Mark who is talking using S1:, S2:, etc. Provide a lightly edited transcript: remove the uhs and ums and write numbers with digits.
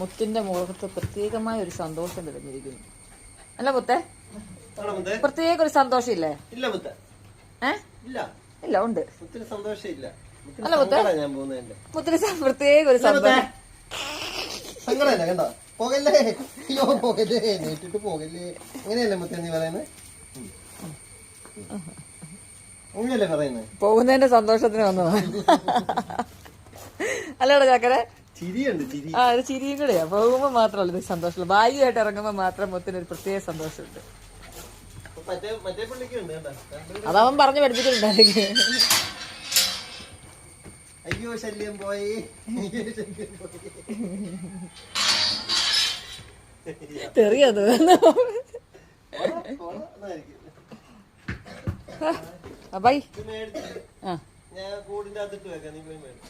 S1: മുത്തിന്റെ മുഖത്ത് പ്രത്യേകമായ ഒരു സന്തോഷം നിറഞ്ഞിരിക്കുന്നു. അല്ല മുത്തേ, പ്രത്യേക ഒരു സന്തോഷം ഇല്ലേ?
S2: ഇല്ല മുത്തേ.
S1: ഇല്ല, ഉണ്ട്.
S2: സന്തോഷം ഇല്ല.
S1: അല്ല മുത്തേ, മുത്തിന് പ്രത്യേക ഒരു സന്തോഷം.
S2: സങ്കടമല്ല കണ്ടോ? പോകല്ലേ, അയ്യോ പോകല്ലേ, നേരിട്ട് പോകല്ലേ, അങ്ങനെയല്ലേ മുത്തേ നീ പറയുന്നത്? അങ്ങനെയല്ലേ പറയുന്നത്?
S1: പോകുന്നതിന്റെ സന്തോഷത്തിന് വന്നതാ. അല്ലേടാ ചാക്കരെ?
S2: ചിരിയുണ്ട്, ചിരി.
S1: ആ, ഒരു ചിരിയും കൂടെയാ. പോകുമ്പോ മാത്രമല്ല ഇത് സന്തോഷമുള്ളൂ, ഭാഗ്യമായിട്ട് ഇറങ്ങുമ്പോ മാത്രം മുത്തിനൊരു പ്രത്യേക സന്തോഷമുണ്ട്. അതവൻ പറഞ്ഞു പഠിപ്പിച്ചിട്ടുണ്ടായിരിക്കും.
S2: അയ്യോ ശല്യം പോയി,
S1: തെറിയത്. ബൈ.
S2: ഞാൻ കൂടിന്റെ അകത്തിട്ട് വെക്കാം, നീ പോയി മേടിച്ചു.